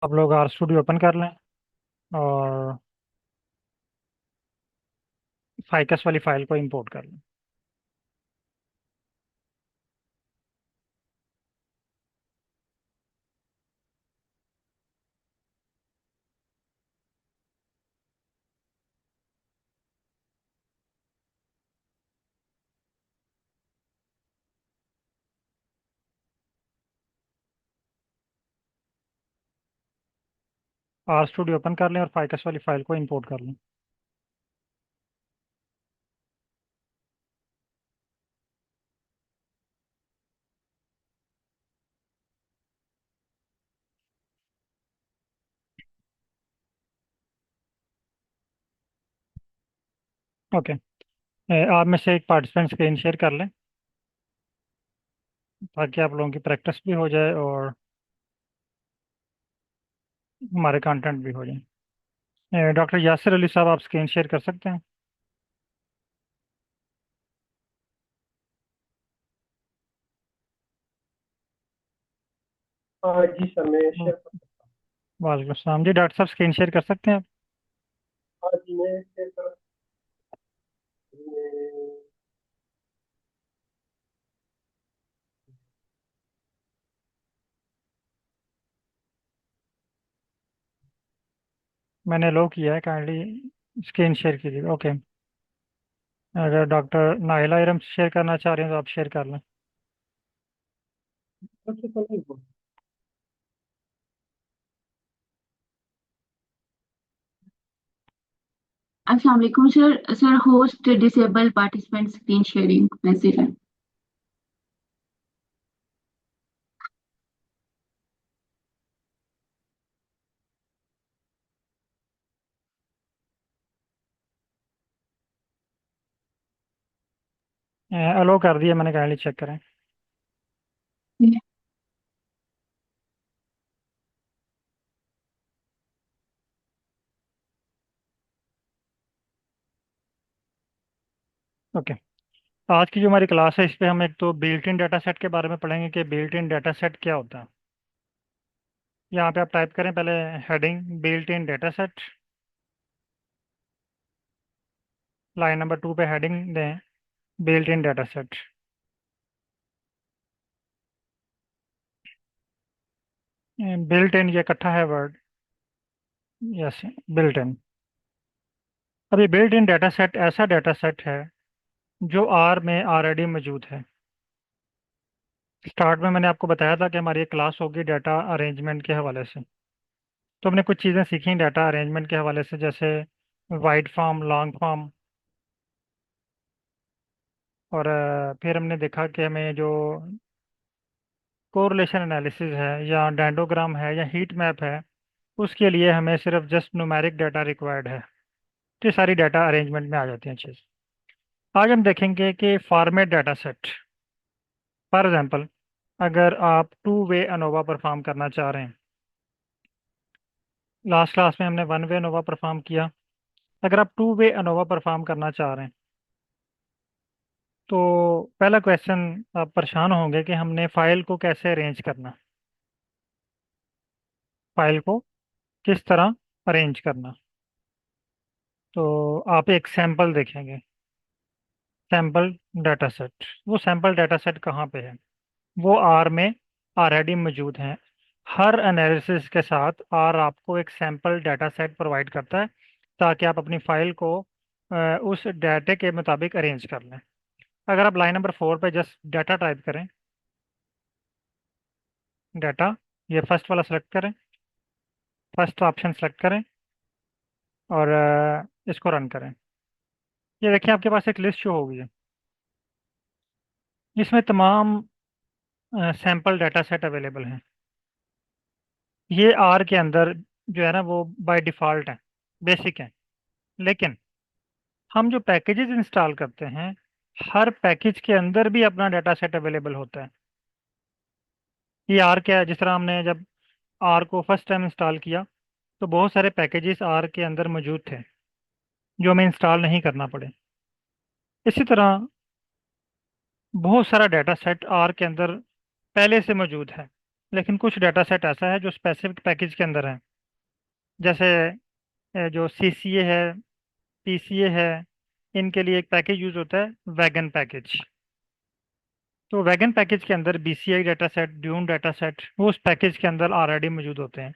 आप लोग are studio open कर लें और फाइकस वाली फाइल को इंपोर्ट कर लें। आर स्टूडियो ओपन कर लें और फाइकस वाली फाइल को इंपोर्ट कर लें। ओके। आप में से एक पार्टिसिपेंट स्क्रीन शेयर कर लें ताकि आप लोगों की प्रैक्टिस भी हो जाए और हमारे कंटेंट भी हो जाए। डॉक्टर यासिर अली साहब, आप स्क्रीन शेयर कर सकते हैं? हाँ जी सर, मैं हाँ, शेयर कर सकता वालेकुम अस्सलाम जी। डॉक्टर साहब स्क्रीन शेयर कर सकते हैं आप? हूँ। हाँ जी, मैं शेयर कर मैं- मैंने लो किया है, काइंडली स्क्रीन शेयर कीजिए। ओके। अगर डॉक्टर नाहिला इरम शेयर करना चाह रहे हैं तो आप शेयर कर लें। सबसे पहले अस्सलाम वालेकुम sir. Sir host disable participant screen sharing message है। अलो कर दिया मैंने, काइंडली चेक करें। ओके। आज की जो हमारी क्लास है इस पे हम एक तो बिल्ट इन डाटा सेट के बारे में पढ़ेंगे कि बिल्ट इन डाटा सेट क्या होता है। यहाँ पे आप टाइप करें पहले heading built in data set. Line number 2 पे हेडिंग दें built in data set. Built in ये इकट्ठा है वर्ड। Yes, built in. अब ये बिल्ट इन डाटा सेट ऐसा डाटा सेट है जो आर में ऑलरेडी मौजूद है। स्टार्ट में मैंने आपको बताया था कि हमारी एक क्लास होगी डाटा अरेंजमेंट के हवाले से। तो हमने कुछ चीज़ें सीखी डाटा अरेंजमेंट के हवाले से, जैसे वाइड फॉर्म, लॉन्ग फॉर्म। और फिर हमने देखा कि हमें जो कोरिलेशन एनालिसिस है या डेंडोग्राम है या हीट मैप है, उसके लिए हमें सिर्फ जस्ट न्यूमेरिक डाटा रिक्वायर्ड है। तो ये सारी डाटा अरेंजमेंट में आ जाती हैं चीज़। आज हम देखेंगे कि format data set. For example, अगर आप टू वे अनोवा परफॉर्म करना चाह रहे हैं, लास्ट क्लास में हमने वन वे अनोवा परफॉर्म किया। अगर आप टू वे अनोवा परफॉर्म करना चाह रहे हैं तो पहला क्वेश्चन, आप परेशान होंगे कि हमने फाइल को कैसे अरेंज करना, फाइल को किस तरह अरेंज करना। तो आप एक सैंपल देखेंगे, सैंपल डाटा सेट। वो सैंपल डाटा सेट कहाँ पे है? वो आर में ऑलरेडी मौजूद हैं। हर एनालिसिस के साथ आर आपको एक सैंपल डाटा सेट प्रोवाइड करता है ताकि आप अपनी फाइल को उस डाटे के मुताबिक अरेंज कर लें। अगर आप लाइन नंबर 4 पे जस्ट डाटा टाइप करें, डाटा, ये फर्स्ट वाला सेलेक्ट करें, फर्स्ट ऑप्शन सेलेक्ट करें और इसको रन करें। ये देखिए आपके पास एक लिस्ट शो होगी है। इसमें तमाम सैंपल डाटा सेट अवेलेबल हैं। ये आर के अंदर जो है ना वो बाय डिफ़ॉल्ट है, बेसिक है। लेकिन हम जो पैकेजेस इंस्टॉल करते हैं, हर पैकेज के अंदर भी अपना डाटा सेट अवेलेबल होता है। ये आर क्या है, जिस तरह हमने जब आर को फर्स्ट टाइम इंस्टॉल किया तो बहुत सारे पैकेजेस आर के अंदर मौजूद थे जो हमें इंस्टॉल नहीं करना पड़े। इसी तरह बहुत सारा डाटा सेट आर के अंदर पहले से मौजूद है। लेकिन कुछ डाटा सेट ऐसा है जो स्पेसिफिक पैकेज के अंदर है। जैसे जो सीसीए है, पीसीए है, इनके लिए एक पैकेज यूज होता है, वैगन पैकेज। तो वैगन पैकेज के अंदर BCI data set, dune data set, वो उस पैकेज के अंदर ऑलरेडी मौजूद होते हैं।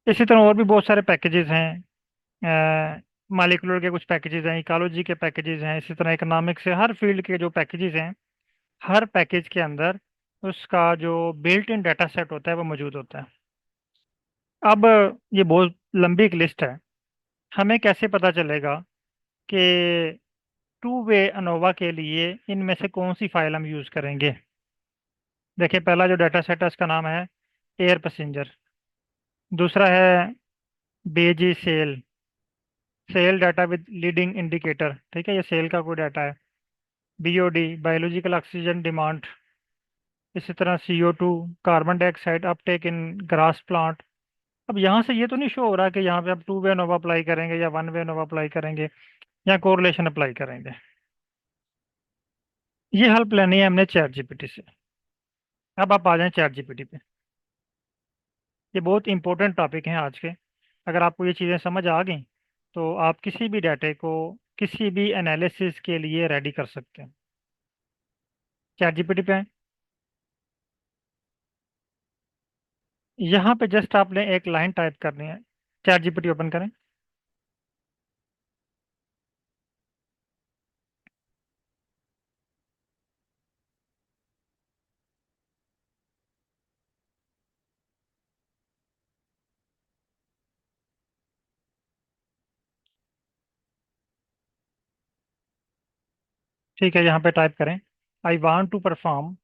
इसी तरह और भी बहुत सारे पैकेजेस हैं। मालिकुलर के कुछ पैकेजेस हैं, इकोलॉजी के पैकेजेस हैं, इसी तरह इकोनॉमिक्स से हर फील्ड के जो पैकेजेस हैं, हर पैकेज के अंदर उसका जो बिल्ट इन डाटा सेट होता है वो मौजूद होता है। अब ये बहुत लंबी एक लिस्ट है। हमें कैसे पता चलेगा कि टू वे अनोवा के लिए इनमें से कौन सी फाइल हम यूज़ करेंगे? देखिए, पहला जो डाटा सेट है उसका नाम है एयर पैसेंजर। दूसरा है बेजी cell, cell data with leading indicator. ठीक है, ये सेल का कोई डाटा है। BOD, biological oxygen demand. इसी तरह CO2, carbon dioxide uptake in grass plant. अब यहाँ से ये तो नहीं शो हो रहा कि यहाँ पे आप टू वे नोवा अप्लाई करेंगे या वन वे नोवा अप्लाई करेंगे या कोरिलेशन अप्लाई करेंगे। ये हेल्प लेनी है हमने चैट जीपीटी से। अब आप आ जाएं चैट जीपीटी पे। ये बहुत इंपॉर्टेंट टॉपिक हैं आज के। अगर आपको ये चीज़ें समझ आ गई तो आप किसी भी डाटे को किसी भी एनालिसिस के लिए रेडी कर सकते हैं। चैट जीपीटी पे आएं। यहाँ पे जस्ट आपने एक लाइन टाइप करनी है। चैट जीपीटी ओपन करें। ठीक है, यहाँ पे टाइप करें, I want to perform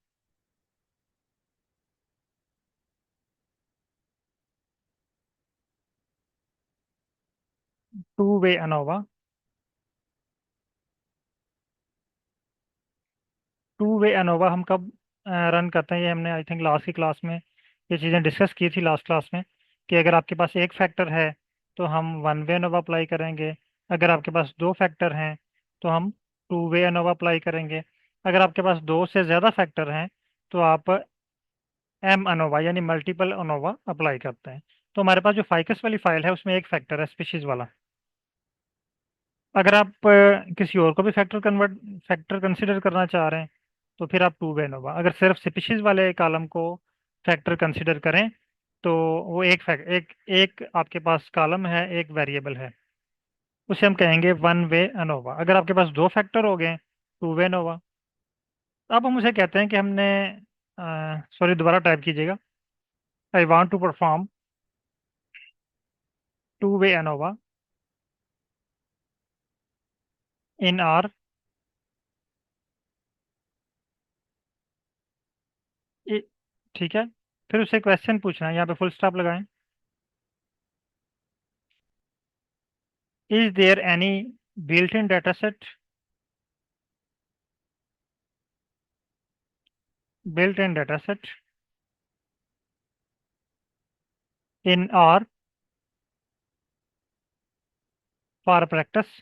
two way ANOVA. Two way ANOVA हम कब रन करते हैं? ये हमने आई थिंक लास्ट की क्लास में ये चीज़ें डिस्कस की थी, लास्ट क्लास में, कि अगर आपके पास एक फैक्टर है तो हम वन वे अनोवा अप्लाई करेंगे। अगर आपके पास दो फैक्टर हैं तो हम टू वे अनोवा अप्लाई करेंगे। अगर आपके पास दो से ज़्यादा फैक्टर हैं तो आप एम अनोवा यानी मल्टीपल अनोवा अप्लाई करते हैं। तो हमारे पास जो फाइकस वाली फाइल है उसमें एक फैक्टर है, स्पीशीज वाला। अगर आप किसी और को भी फैक्टर कंसिडर करना चाह रहे हैं तो फिर आप टू वे अनोवा। अगर सिर्फ स्पीशीज वाले कॉलम को फैक्टर कंसिडर करें तो वो एक एक आपके पास कॉलम है, एक वेरिएबल है, उसे हम कहेंगे वन वे अनोवा। अगर आपके पास दो फैक्टर हो गए, टू वे अनोवा। अब हम उसे कहते हैं कि हमने, सॉरी दोबारा टाइप कीजिएगा, I want to perform two way ANOVA in R. ठीक है, फिर उसे क्वेश्चन पूछना है, यहाँ पे फुल स्टॉप लगाएं। Is there any built in data set, built in dataset in R for practice।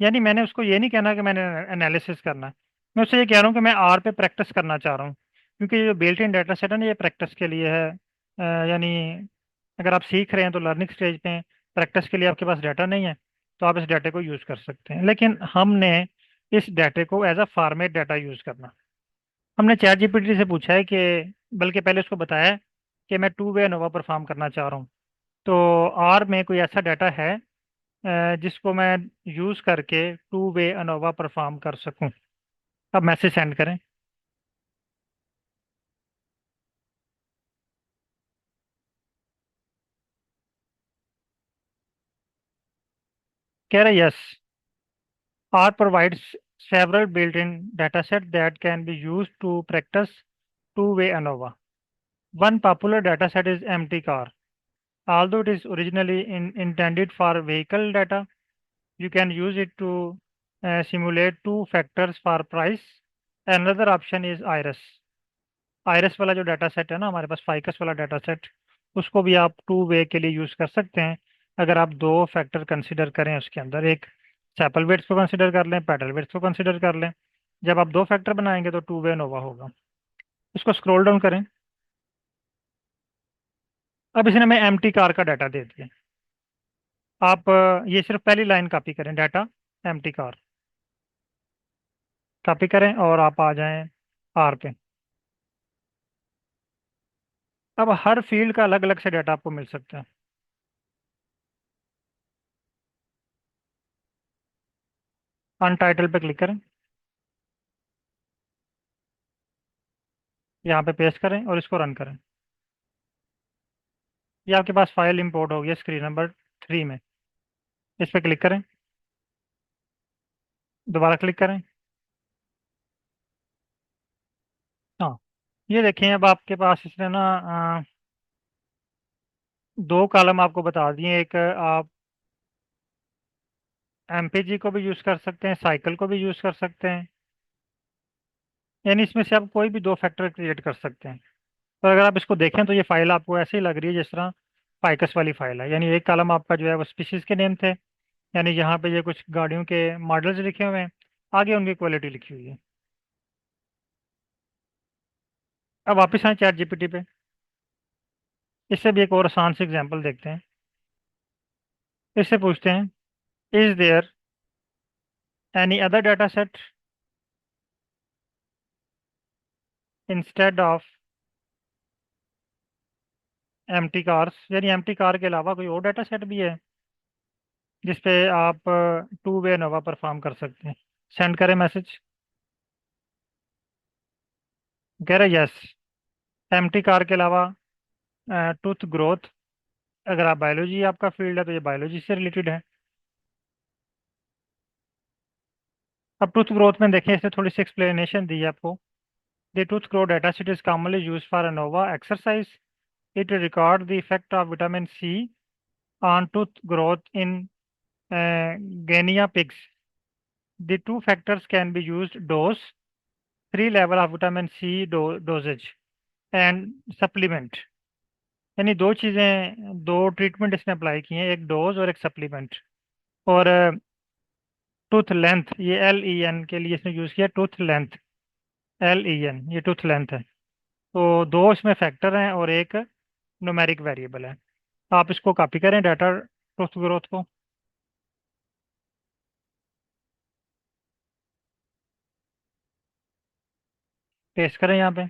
यानी मैंने उसको ये नहीं कहना कि मैंने एनालिसिस करना है, मैं उससे ये कह रहा हूँ कि मैं आर पे प्रैक्टिस करना चाह रहा हूँ। क्योंकि ये जो बिल्ट इन डाटा सेट है ना, ये प्रैक्टिस के लिए है। यानी अगर आप सीख रहे हैं तो लर्निंग स्टेज पे हैं, प्रैक्टिस के लिए आपके पास डाटा नहीं है, तो आप इस डाटे को यूज़ कर सकते हैं। लेकिन हमने इस डाटे को as a format data use करना। हमने चैट जीपीटी से पूछा है कि, बल्कि पहले उसको बताया है कि मैं टू वे अनोवा परफॉर्म करना चाह रहा हूँ, तो आर में कोई ऐसा डाटा है जिसको मैं यूज़ करके टू वे अनोवा परफॉर्म कर सकूं। अब मैसेज सेंड करें। कह रहे yes, R provides several built-in dataset that can be used to practice two-way ANOVA. One popular dataset is empty car. Although it is originally intended for vehicle data, you can use it to simulate two factors for price. Another option is iris। Iris वाला जो data set है ना हमारे पास, ficus वाला data set, उसको भी आप टू वे के लिए यूज कर सकते हैं। अगर आप दो फैक्टर कंसिडर करें उसके अंदर, एक सैपल वेट्स को कंसिडर कर लें, पेडल वेट्स को कंसिडर कर लें। जब आप दो फैक्टर बनाएंगे तो टू वे नोवा होगा। इसको स्क्रॉल डाउन करें। अब इसने हमें एम्प्टी कार का डाटा दे दिया। आप ये सिर्फ पहली लाइन कॉपी करें, डाटा एम्प्टी कार कॉपी करें और आप आ जाएं आर पे। अब हर फील्ड का अलग अलग से डाटा आपको मिल सकता है। अनटाइटल पे क्लिक करें, यहाँ पे पेस्ट करें और इसको रन करें। ये आपके पास फाइल इंपोर्ट हो गई स्क्रीन नंबर 3 में। इस पे क्लिक करें, दोबारा क्लिक करें। हाँ, ये देखें अब आपके पास इसने ना दो कॉलम आपको बता दिए। एक आप एमपीजी को भी यूज़ कर सकते हैं, साइकिल को भी यूज़ कर सकते हैं, यानी इसमें से आप कोई भी दो फैक्टर क्रिएट कर सकते हैं। तो अगर आप इसको देखें तो ये फाइल आपको ऐसे ही लग रही है जिस तरह फाइकस वाली फाइल है। यानी एक कॉलम आपका जो है वो स्पीशीज़ के नेम थे, यानी यहाँ पे ये कुछ गाड़ियों के मॉडल्स लिखे हुए हैं, आगे उनकी क्वालिटी लिखी हुई है। अब वापस आए चैट जीपीटी पे, इससे भी एक और आसान से एग्जांपल देखते हैं। इससे पूछते हैं, is there any other data set instead of MT cars, यानी एम्प्टी कार के अलावा कोई और डाटा सेट भी है जिसपे आप टू वे नोवा परफॉर्म कर सकते हैं। सेंड करें मैसेज, कह रहे यस, एम्प्टी कार के अलावा टूथ ग्रोथ, अगर आप बायोलॉजी आपका फील्ड है तो ये बायोलॉजी से रिलेटेड है। अब टूथ ग्रोथ में देखें, इसने थोड़ी सी एक्सप्लेनेशन दी है आपको। The tooth growth data set is commonly use for ANOVA exercise. It record the effect of vitamin C on tooth growth in guinea pigs. The two factors can be used: dose, 3 level of vitamin C dosage, and supplement। यानी दो चीज़ें, दो treatment इसने apply की हैं, एक dose और एक सप्लीमेंट। और टूथ लेंथ, ये LEN के लिए इसने यूज़ किया, टूथ लेंथ, LEN, ये टूथ लेंथ है। तो दो इसमें फैक्टर हैं और एक न्यूमेरिक वेरिएबल है। आप इसको कॉपी करें डाटा टूथ ग्रोथ को, पेस्ट करें यहाँ पे,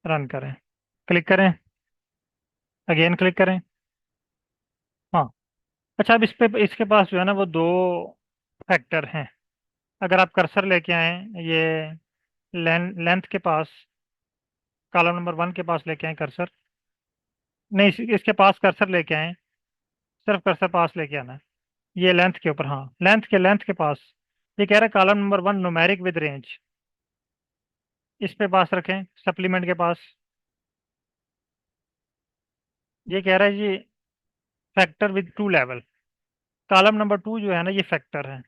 रन करें, क्लिक करें, अगेन क्लिक करें। हाँ, अच्छा अब इस पे इसके पास जो है ना वो दो फैक्टर हैं। अगर आप कर्सर लेके आए ये लेंथ के पास, कॉलम नंबर 1 के पास लेके आए कर्सर, नहीं इसके पास कर्सर लेके आए, सिर्फ कर्सर पास लेके आना है। ये लेंथ के ऊपर, हाँ लेंथ के पास, ये कह रहा है column number 1 numeric with range, इस पे पास रखें। सप्लीमेंट के पास ये कह रहा है जी factor with 2 level, column number 2 जो है ना ये फैक्टर है।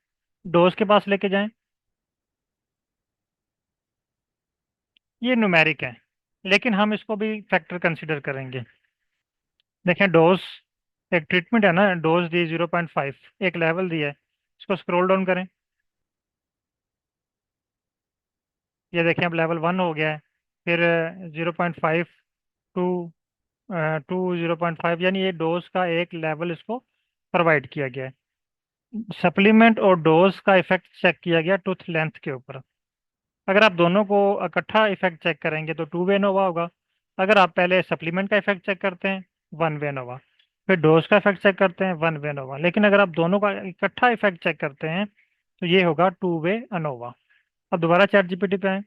डोज के पास लेके जाएं, ये न्यूमेरिक है, लेकिन हम इसको भी फैक्टर कंसिडर करेंगे। देखें डोज एक ट्रीटमेंट है ना, डोज दी 0.5, एक लेवल दिया है, इसको स्क्रॉल डाउन करें। ये देखें अब लेवल 1 हो गया है, फिर 0.5 टू 0.5, यानी ये डोज का एक लेवल इसको प्रोवाइड किया गया है। सप्लीमेंट और डोज का इफेक्ट चेक किया गया टूथ लेंथ के ऊपर। अगर आप दोनों को इकट्ठा इफेक्ट चेक करेंगे तो टू वे नोवा होगा। अगर आप पहले सप्लीमेंट का इफेक्ट चेक करते हैं, वन वे नोवा, फिर डोज का इफेक्ट चेक करते हैं, वन वे नोवा, लेकिन अगर आप दोनों का इकट्ठा इफेक्ट चेक करते हैं तो ये होगा टू वे अनोवा। अब दोबारा चैट जीपीटी पे आए,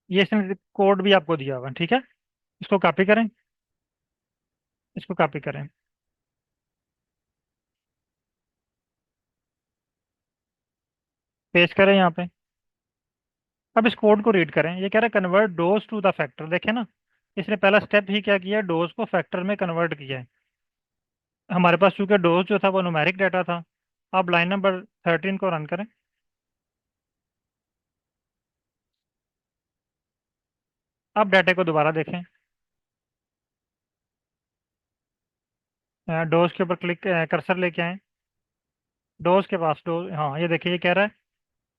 ये इसने कोड भी आपको दिया हुआ है, ठीक है। इसको कॉपी करें, इसको कॉपी करें, पेस्ट करें यहाँ पे। अब इस कोड को रीड करें, ये कह रहा है convert dose to the factor. देखें ना, इसने पहला स्टेप ही क्या किया, डोज को फैक्टर में कन्वर्ट किया है। हमारे पास चूंकि डोज जो था वो न्यूमेरिक डाटा था। अब लाइन नंबर 13 को रन करें, अब डाटे को दोबारा देखें, डोज के ऊपर क्लिक कर्सर लेके आए, डोज के पास, डोज, हाँ ये देखिए ये कह रहा है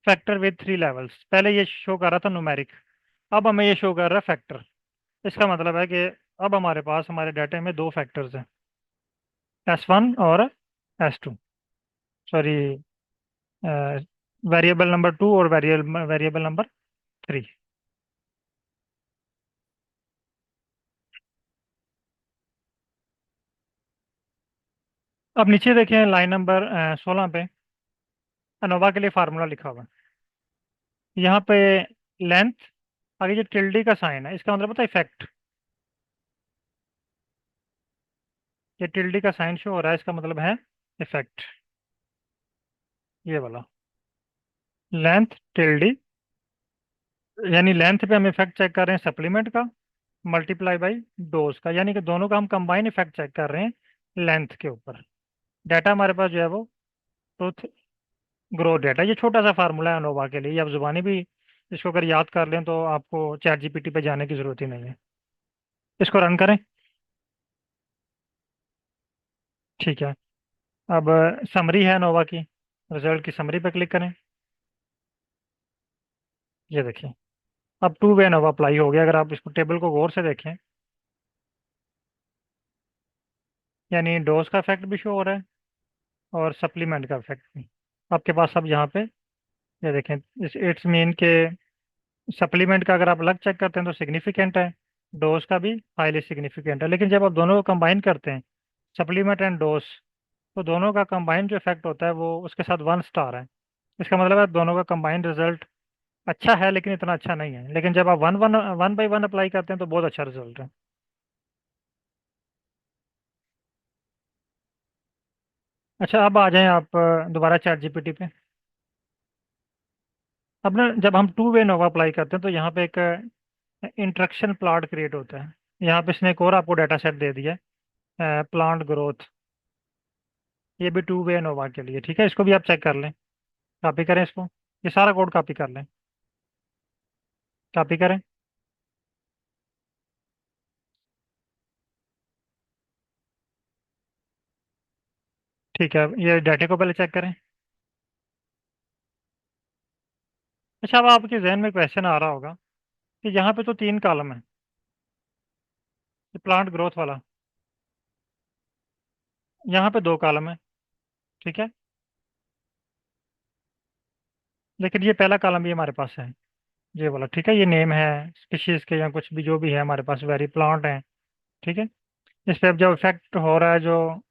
फैक्टर विद 3 लेवल्स। पहले ये शो कर रहा था न्यूमेरिक, अब हमें ये शो कर रहा है फैक्टर। इसका मतलब है कि अब हमारे पास हमारे डाटा में दो फैक्टर्स हैं, S1 और S2, सॉरी, वेरिएबल नंबर 2 और वेरिएबल नंबर 3। अब नीचे देखें लाइन नंबर 16 पे अनोवा के लिए फार्मूला लिखा हुआ है। यहाँ पे लेंथ, आगे जो टिल्डी का साइन है इसका मतलब पता है इफेक्ट। ये टिल्डी का साइन शो हो रहा है, इसका मतलब है इफेक्ट, ये वाला लेंथ टिल्डी, यानी लेंथ पे हम इफेक्ट चेक कर रहे हैं सप्लीमेंट का मल्टीप्लाई बाई डोज का, यानी कि दोनों का हम कंबाइन इफेक्ट चेक कर रहे हैं लेंथ के ऊपर। डाटा हमारे पास जो है वो ट्रूथ ग्रोथ डाटा, ये छोटा सा फार्मूला है अनोवा के लिए, ये आप जुबानी भी इसको अगर याद कर लें तो आपको चैट जीपीटी पे जाने की जरूरत ही नहीं है। इसको रन करें। ठीक है। अब समरी है अनोवा की, रिजल्ट की समरी पे क्लिक करें। ये देखिए, अब टू वे अनोवा अप्लाई हो गया। अगर आप इसको टेबल को गौर से देखें, यानी डोज का इफेक्ट भी शो हो रहा है और सप्लीमेंट का इफेक्ट भी आपके पास। अब यहाँ पे ये देखें, इस इट्स मीन के सप्लीमेंट का अगर आप अलग चेक करते हैं तो सिग्निफिकेंट है, डोज का भी हाईली सिग्निफिकेंट है, लेकिन जब आप दोनों को कंबाइन करते हैं सप्लीमेंट एंड डोज, तो दोनों का कंबाइन जो इफेक्ट होता है वो उसके साथ 1 स्टार है। इसका मतलब है दोनों का कंबाइंड रिजल्ट अच्छा है, लेकिन इतना अच्छा नहीं है। लेकिन जब आप one one one by one apply करते हैं तो बहुत अच्छा रिजल्ट है। अच्छा, अब आ जाएं आप दोबारा चैट जीपीटी पे। अब ना जब हम टू वे नोवा अप्लाई करते हैं तो यहाँ पे एक इंट्रक्शन प्लॉट क्रिएट होता है। यहाँ पे इसने एक और आपको डाटा सेट दे दिया है, प्लांट ग्रोथ। ये भी टू वे नोवा के लिए ठीक है, इसको भी आप चेक कर लें। कॉपी करें इसको, ये सारा कोड कॉपी कर लें। कॉपी करें। ठीक है, ये डाटे को पहले चेक करें। अच्छा, अब आपके जहन में क्वेश्चन आ रहा होगा कि यहाँ पे तो 3 कॉलम है, ये प्लांट ग्रोथ वाला, यहाँ पे 2 कॉलम है, ठीक है, लेकिन ये पहला कॉलम भी हमारे पास है, ये वाला, ठीक है, ये नेम है स्पीशीज के या कुछ भी जो भी है हमारे पास, वेरी प्लांट है, ठीक है। इस पे अब जो इफेक्ट हो रहा है जो,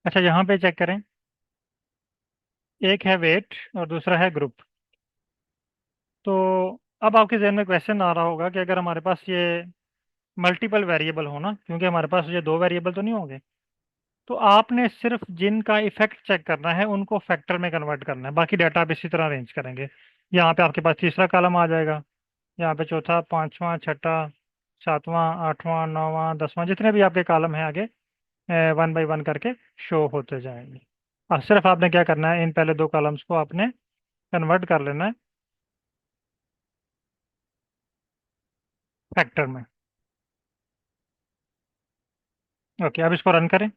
अच्छा यहाँ पे चेक करें, एक है वेट और दूसरा है ग्रुप। तो अब आपके जहन में क्वेश्चन आ रहा होगा कि अगर हमारे पास ये मल्टीपल वेरिएबल हो ना, क्योंकि हमारे पास ये 2 वेरिएबल तो नहीं होंगे, तो आपने सिर्फ जिनका इफेक्ट चेक करना है उनको फैक्टर में कन्वर्ट करना है, बाकी डाटा आप इसी तरह अरेंज करेंगे। यहाँ पे आपके पास तीसरा कॉलम आ जाएगा, यहाँ पे चौथा, पांचवा, छठा, सातवां, आठवां, नौवां, दसवां, जितने भी आपके कॉलम हैं आगे वन बाई वन करके शो होते जाएंगे। और सिर्फ आपने क्या करना है, इन पहले 2 कॉलम्स को आपने कन्वर्ट कर लेना है फैक्टर में। ओके, अब इसको रन करें।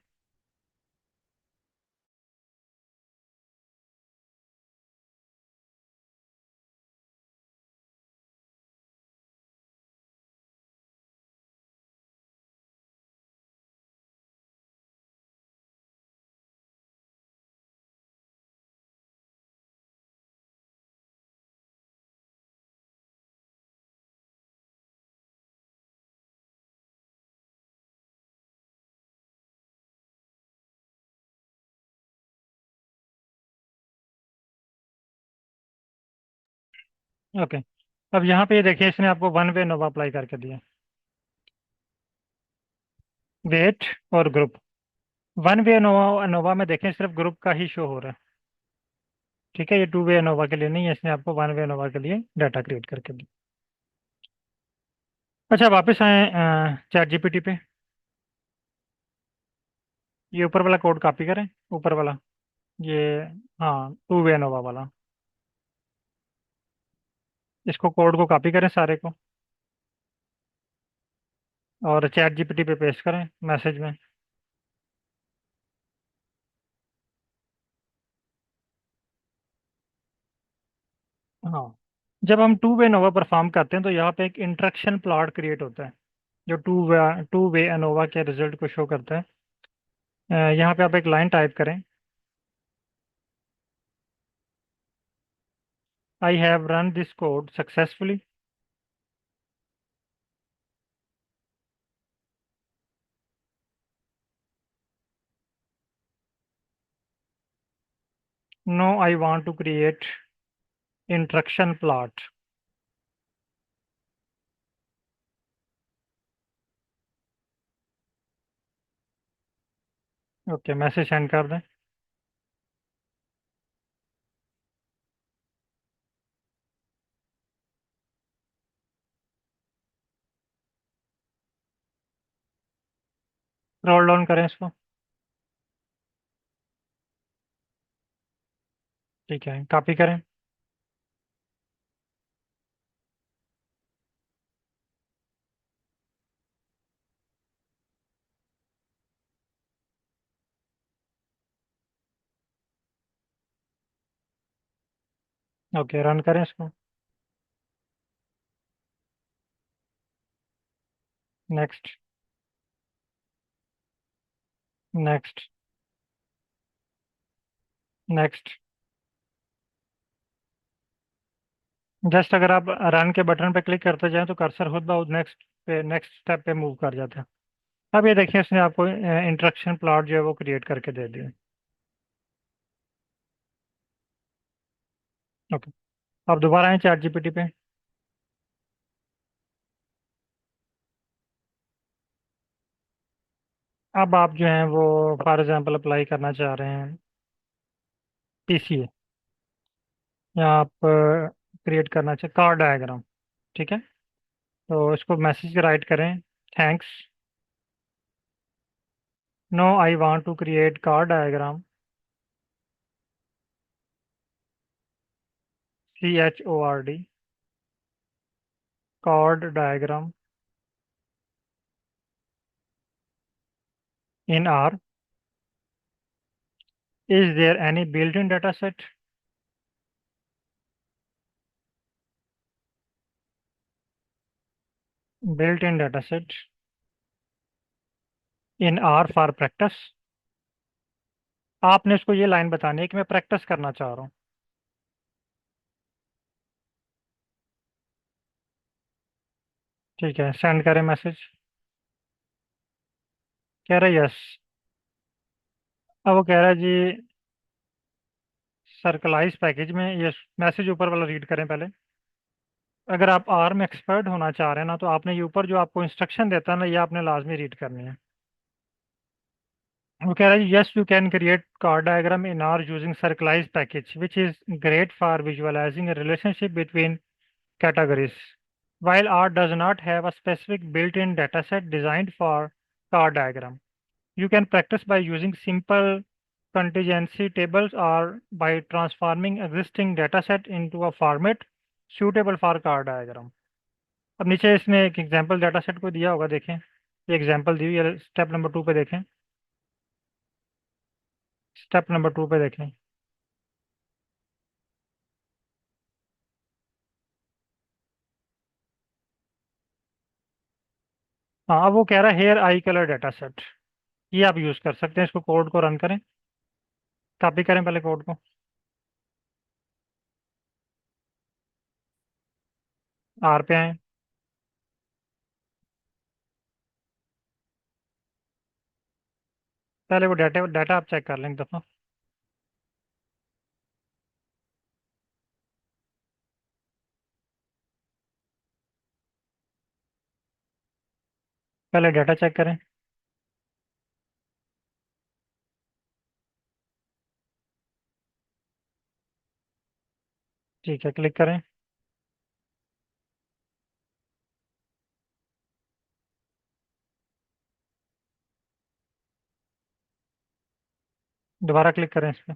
ओके, अब यहाँ पे ये देखिए, इसने आपको वन वे नोवा अप्लाई करके दिया, वेट और ग्रुप। वन वे नोवा नोवा में देखें सिर्फ ग्रुप का ही शो हो रहा है, ठीक है, ये टू वे नोवा के लिए नहीं है, इसने आपको वन वे नोवा के लिए डाटा क्रिएट करके दिया। अच्छा, वापस आए चैट जीपीटी पे। ये ऊपर वाला कोड कॉपी करें, ऊपर वाला, ये, हाँ, टू वे नोवा वाला, इसको कोड को कॉपी करें सारे को। और चैट जीपीटी पे पेस्ट करें मैसेज में। हाँ, जब हम टू वे एनोवा परफॉर्म करते हैं तो यहाँ पे एक इंटरेक्शन प्लॉट क्रिएट होता है जो टू वे एनोवा के रिजल्ट को शो करता है। यहाँ पे आप एक लाइन टाइप करें। I have run this code successfully. No I want to create interaction plot. Okay, message send कर दें। रोल डाउन करें इसको। ठीक है, कॉपी करें। ओके, रन करें इसको। नेक्स्ट। नेक्स्ट। नेक्स्ट। जस्ट अगर आप रन के बटन पे क्लिक करते जाएं तो कर्सर खुद ब खुद नेक्स्ट स्टेप पे मूव कर जाता है। अब ये देखिए, इसने आपको इंटरेक्शन प्लॉट जो है वो क्रिएट करके दे दिया। ओके, अब दोबारा आए चैट जीपीटी पे। अब आप जो हैं वो फॉर एग्जांपल अप्लाई करना चाह रहे हैं पीसीए, या आप क्रिएट करना चाह कार डायग्राम। ठीक है, तो इसको मैसेज राइट करें। Thanks, no I want to create कार diagram. CHORD, chord diagram in R. Is there any built-in dataset? Built-in dataset in R for practice. आपने इसको ये लाइन बतानी है कि मैं प्रैक्टिस करना चाह रहा हूँ। ठीक है, सेंड करें मैसेज। कह रहा है यस। अब वो कह रहा है जी सर्कलाइज पैकेज में, ये मैसेज ऊपर वाला रीड करें पहले। अगर आप आर में एक्सपर्ट होना चाह रहे हैं ना, तो आपने ये ऊपर जो आपको इंस्ट्रक्शन देता है ना, ये आपने लाजमी रीड करनी है। वो कह रहा है yes, you can create chord diagram in R using circlize package which is great for visualizing a relationship between categories. While R does not have a specific built-in dataset designed for car diagram, you can practice by using simple contingency tables or by transforming existing dataset into a format suitable for car diagram. अब नीचे इसने एक example dataset को दिया होगा, देखें ये example दी हुई है। स्टेप नंबर 2 पे देखें। स्टेप नंबर 2 पे देखें। हाँ, अब वो कह रहा है हेयर आई कलर डाटासेट, ये आप यूज़ कर सकते हैं। इसको कोड को रन करें। कॉपी करें पहले कोड को। आर पे आए। पहले वो डाटा डाटा आप चेक कर लें एक दफ़ा। पहले डाटा चेक करें। ठीक है, क्लिक करें। दोबारा क्लिक करें इस पर।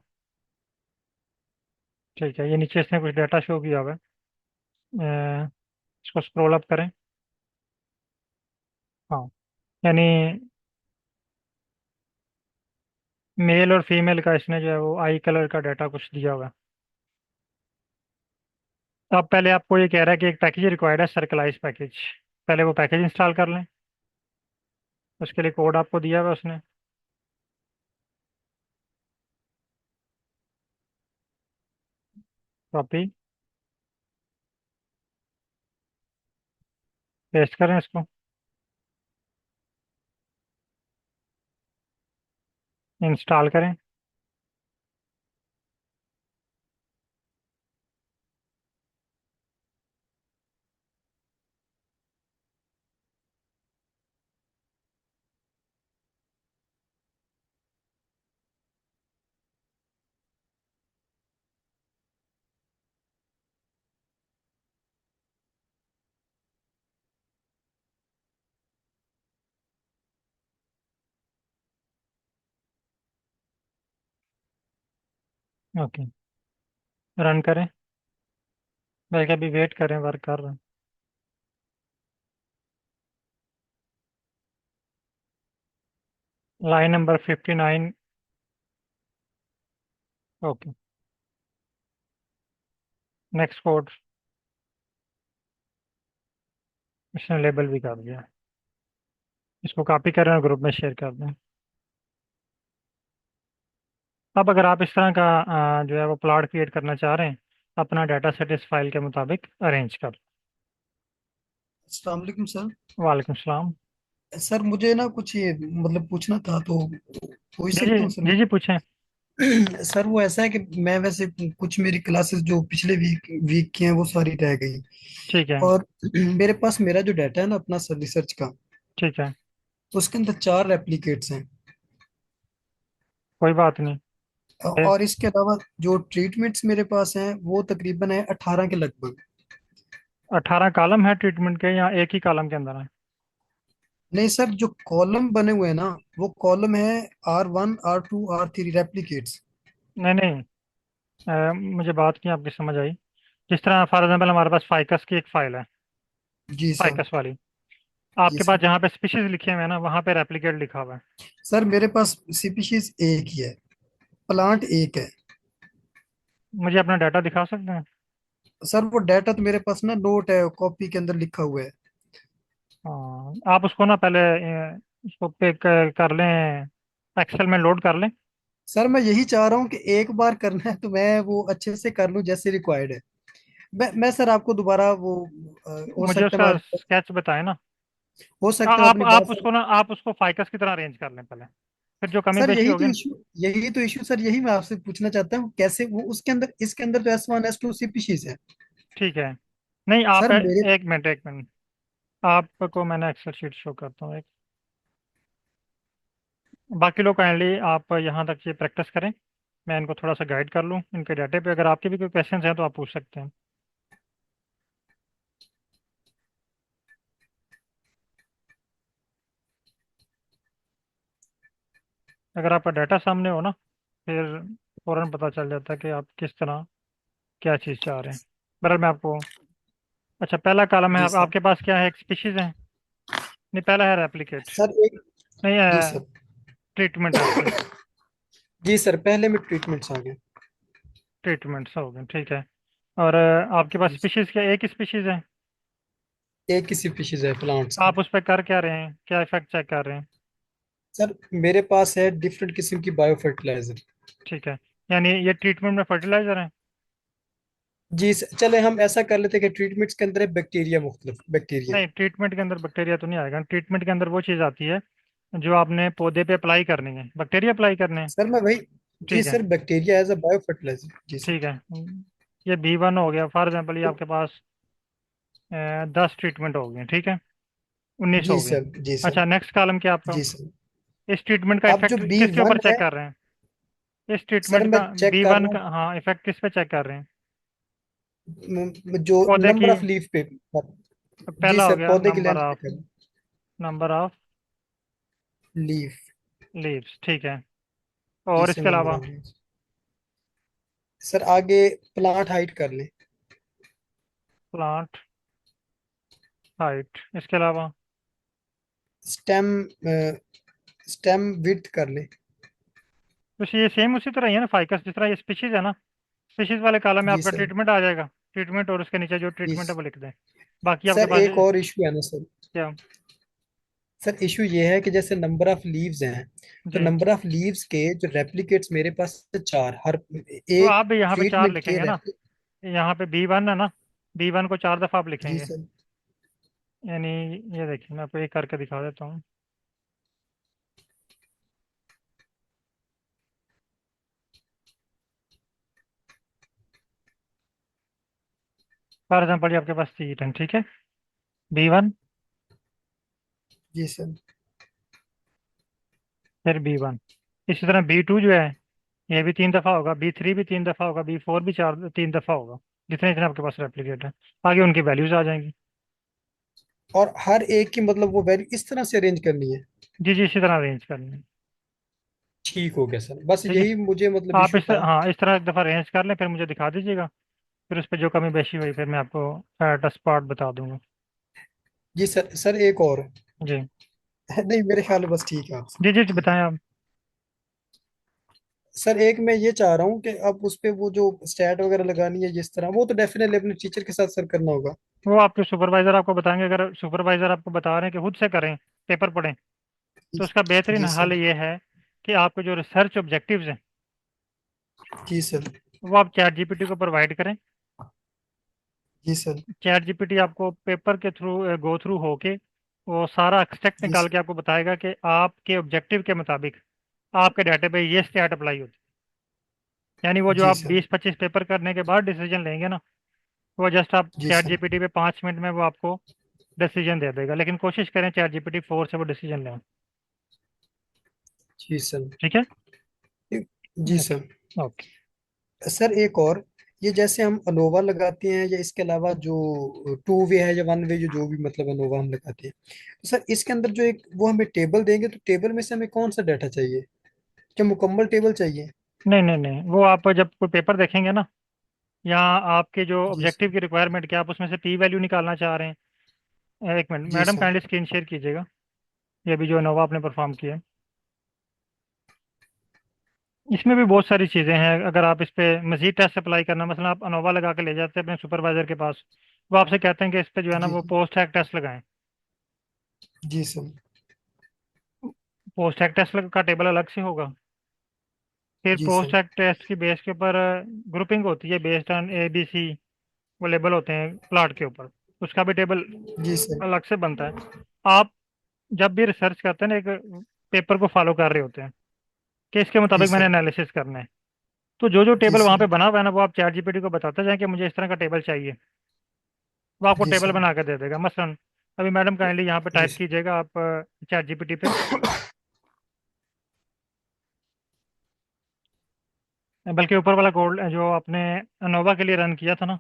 ठीक है, ये नीचे इसने कुछ डाटा शो किया हुआ है। इसको स्क्रॉल अप करें। हाँ, यानी मेल और फीमेल का इसने जो है वो आई कलर का डाटा कुछ दिया हुआ है। तो अब पहले आपको ये कह रहा है कि एक पैकेज रिक्वायर्ड है, सर्कलाइज पैकेज। पहले वो पैकेज इंस्टॉल कर लें। उसके लिए कोड आपको दिया हुआ है उसने। कॉपी पेस्ट करें इसको, इंस्टॉल करें। ओके, रन करें। बल्कि अभी वेट करें, वर्क कर रहे हैं। Line number 59। Okay, next code. इसने लेबल भी कर दिया। इसको कॉपी करें और ग्रुप में शेयर कर दें। अब अगर आप इस तरह का जो है वो प्लॉट क्रिएट करना चाह रहे हैं, अपना डाटा सेट इस फाइल के मुताबिक अरेंज कर। अस्सलाम वालेकुम सर। वालेकुम सलाम। सर मुझे ना कुछ ये मतलब पूछना था तो पूछ जी जी, सकता हूँ सर जी मैं? जी पूछें। सर वो ऐसा है कि मैं वैसे कुछ मेरी क्लासेस जो पिछले वीक वीक की हैं वो सारी रह गई। ठीक है। और मेरे पास मेरा जो डाटा है ना अपना सर रिसर्च का, ठीक है, उसके अंदर 4 रेप्लिकेट्स हैं। कोई बात नहीं। ए, और इसके अलावा जो ट्रीटमेंट्स मेरे पास हैं वो तकरीबन है 18 के लगभग। 18 कॉलम है ट्रीटमेंट के, या एक ही कॉलम के अंदर है? नहीं सर, जो कॉलम बने हुए हैं ना वो कॉलम है R1 R2 R3 रेप्लिकेट्स। नहीं नहीं, मुझे बात की आपकी समझ आई। जिस तरह फॉर एग्जाम्पल हमारे पास फाइकस की एक फाइल है, जी सर। फाइकस वाली। जी आपके पास सर। जहाँ पे स्पीशीज लिखे हुए हैं ना, वहाँ पे रेप्लिकेट लिखा हुआ है। सर मेरे पास स्पीशीज एक ही है, प्लांट एक है। मुझे अपना डाटा दिखा सकते हैं? सर वो डाटा तो मेरे पास ना नोट है, कॉपी के अंदर लिखा हुआ है। हाँ, आप उसको ना पहले उसको पे कर लें, एक्सेल में लोड कर लें। सर मैं यही चाह रहा हूँ कि एक बार करना है तो मैं वो अच्छे से कर लूँ जैसे रिक्वायर्ड है। मैं सर आपको दोबारा वो हो मुझे सकता है मैं उसका स्केच बताएं ना। हो सकता है मैं अपनी बात सर। आप उसको फाइकस की तरह अरेंज कर लें पहले। फिर जो कमी सर पेशी होगी ना। यही तो इशू सर, यही मैं आपसे पूछना चाहता हूँ कैसे वो उसके अंदर, इसके अंदर तो S1 S2 स्पीशीज है। ठीक है। नहीं, आप सर मेरे एक मिनट एक मिनट। आपको मैंने एक्सेल शीट शो करता हूँ एक। बाकी लोग काइंडली आप यहाँ तक ये प्रैक्टिस करें। मैं इनको थोड़ा सा गाइड कर लूँ इनके डाटे पे। अगर आपके भी कोई क्वेश्चन हैं तो आप पूछ सकते हैं। अगर आपका डाटा सामने हो ना, फिर फौरन पता चल जाता है कि आप किस तरह क्या चीज़ चाह रहे हैं। बहरहाल मैं आपको। अच्छा, पहला कॉलम है। जी सर। आपके पास क्या है? एक स्पीशीज है? नहीं, पहला है रेप्लिकेट। सर एक नहीं जी है, सर। ट्रीटमेंट है आपके। जी सर, पहले में ट्रीटमेंट्स आ गए। ट्रीटमेंट्स हो गए, ठीक है। और आपके पास जी सर। स्पीशीज क्या एक ही स्पीशीज है? एक ही स्पीशीज है प्लांट्स का। आप उस पर कर क्या रहे हैं, क्या इफेक्ट चेक कर रहे हैं? सर मेरे पास है डिफरेंट किस्म की बायो फर्टिलाइजर। ठीक है, यानी ये ट्रीटमेंट में फर्टिलाइजर है? जी सर, चले हम ऐसा कर लेते हैं कि ट्रीटमेंट्स के अंदर है बैक्टीरिया, मुख्तलिफ बैक्टीरिया। नहीं, ट्रीटमेंट के अंदर बैक्टीरिया तो नहीं आएगा। ट्रीटमेंट के अंदर वो चीज़ आती है जो आपने पौधे पे अप्लाई करनी है, बैक्टीरिया अप्लाई करने हैं। सर मैं वही, जी ठीक है। Sir, bacteria as a bio fertilizer, जी सर। ठीक है। ये B1 हो गया फॉर एग्जाम्पल। ये आपके पास 10 ट्रीटमेंट हो गए, ठीक है। 19 जी हो गए। सर। जी सर। अच्छा, नेक्स्ट कॉलम क्या आपका? जी सर। इस ट्रीटमेंट का अब जो इफेक्ट बी किसके ऊपर वन चेक है, कर रहे हैं? इस सर ट्रीटमेंट मैं का चेक कर B1 रहा का, हाँ, इफेक्ट किस पे चेक कर रहे हैं? हूँ जो पौधे नंबर की। ऑफ लीफ पे। जी पहला हो सर, गया पौधे की नंबर लेंथ ऑफ, पे कर नंबर ऑफ लीफ। लीव्स, ठीक है। जी और सर, इसके नंबर अलावा? Of leaf. सर आगे प्लांट हाइट कर लें। प्लांट हाइट, इसके अलावा? स्टेम स्टेम विड्थ कर ले। तो ये सेम उसी तरह ही है ना, फाइकस जिस तरह ये स्पीशीज है ना, स्पीशीज वाले कॉलम में जी आपका सर। ट्रीटमेंट आ जाएगा, ट्रीटमेंट, और उसके नीचे जो जी ट्रीटमेंट है वो लिख दें। बाकी आपके सर, पास एक और इशू है ना सर। क्या? सर इशू ये है कि जैसे नंबर ऑफ लीव्स हैं, तो जी, नंबर ऑफ लीव्स के जो रेप्लिकेट्स मेरे पास है चार, हर तो एक आप भी यहाँ पे चार ट्रीटमेंट के लिखेंगे ना, यहाँ पे B1 है ना, B1 को 4 दफ़ा आप जी लिखेंगे। सर। यानी ये देखिए, मैं आपको एक करके दिखा देता हूँ। फॉर एग्जाम्पल ये आपके पास C10, ठीक है, B1, जी सर। फिर B1, इसी तरह B2 जो है ये भी 3 दफ़ा होगा, B3 भी 3 दफ़ा होगा, B4 भी 3 दफ़ा होगा, जितने जितने आपके पास रेप्लिकेट है, आगे उनकी वैल्यूज आ जाएंगी। और हर एक की मतलब वो वैल्यू इस तरह से अरेंज करनी है। जी जी, इसी तरह अरेंज करनी है। ठीक हो गया सर, बस ठीक है, यही मुझे मतलब आप इशू इस, था। हाँ, इस तरह एक दफ़ा अरेंज कर लें, फिर मुझे दिखा दीजिएगा, फिर उस पर जो कमी बेशी हुई फिर मैं आपको एट स्पॉट बता दूंगा। जी सर। सर एक और जी नहीं, मेरे ख्याल में बस ठीक है आपसे। जी जी, बताएं आप। सर एक मैं ये चाह रहा हूँ कि अब उस पे वो जो स्टैट वगैरह लगानी है जिस तरह, वो तो डेफिनेटली अपने टीचर के साथ सर करना होगा। वो आपके सुपरवाइजर आपको बताएंगे, अगर सुपरवाइजर आपको बता रहे हैं कि खुद से करें, पेपर पढ़ें, तो उसका बेहतरीन जी हल सर। ये है कि आपके जो रिसर्च ऑब्जेक्टिव्स हैं जी सर। वो आप चैट जीपीटी को प्रोवाइड करें। जी सर। चैट जीपीटी आपको पेपर के थ्रू गो थ्रू होके वो सारा एक्सट्रैक्ट जी निकाल सर। के आपको बताएगा कि आपके ऑब्जेक्टिव के मुताबिक आपके डाटा पे ये स्टैट अप्लाई होती है। यानी वो जो जी आप सर। 20-25 पेपर करने के बाद डिसीजन लेंगे ना, वो जस्ट आप जी चैट सर। जीपीटी पे 5 मिनट में वो आपको डिसीजन दे देगा, लेकिन कोशिश करें चैट जीपीटी 4 से वो डिसीजन लें। जी सर। ठीक है। जी ओके। सर। ओके। सर एक और, ये जैसे हम अनोवा लगाते हैं या इसके अलावा जो टू वे है या वन वे, जो भी मतलब अनोवा हम लगाते हैं, तो सर इसके अंदर जो एक वो हमें टेबल देंगे, तो टेबल में से हमें कौन सा डाटा चाहिए? क्या मुकम्मल टेबल चाहिए? नहीं नहीं नहीं, वो आप जब कोई पेपर देखेंगे ना, यहाँ आपके जो जी ऑब्जेक्टिव सर। की रिक्वायरमेंट क्या, आप उसमें से P वैल्यू निकालना चाह रहे हैं, एक मिनट जी madam, sir. Kindly screen share कीजिएगा, ये भी जो नोवा आपने परफॉर्म किया है। इसमें भी बहुत सारी चीज़ें हैं, अगर आप इस पे मजीद टेस्ट अप्लाई करना, मसलन आप अनोवा लगा के ले जाते हैं अपने सुपरवाइजर के पास, वो आपसे कहते हैं कि इस पे जो है ना जी वो पोस्ट हैक टेस्ट लगाएं। जी सर। पोस्ट हैक टेस्ट का टेबल अलग से होगा, फिर जी पोस्ट सर। हैक टेस्ट की बेस के ऊपर ग्रुपिंग होती है, बेस्ड ऑन ABC, वो लेबल होते हैं प्लाट के ऊपर, उसका भी टेबल जी सर। अलग से बनता है। आप जब भी रिसर्च करते हैं ना, एक पेपर को फॉलो कर रहे होते हैं कि इसके जी मुताबिक मैंने सर। एनालिसिस करना है, तो जो जो जी टेबल वहाँ पे सर। बना हुआ है ना, वो आप चैट जीपीटी को बताते जाएं कि मुझे इस तरह का टेबल चाहिए, वो आपको जी टेबल सर। बना के दे देगा। मसलन अभी मैडम काइंडली यहाँ पे जी टाइप सर। कीजिएगा आप चैट जीपीटी पे, बल्कि ऊपर वाला कोड जो आपने अनोवा के लिए रन किया था ना,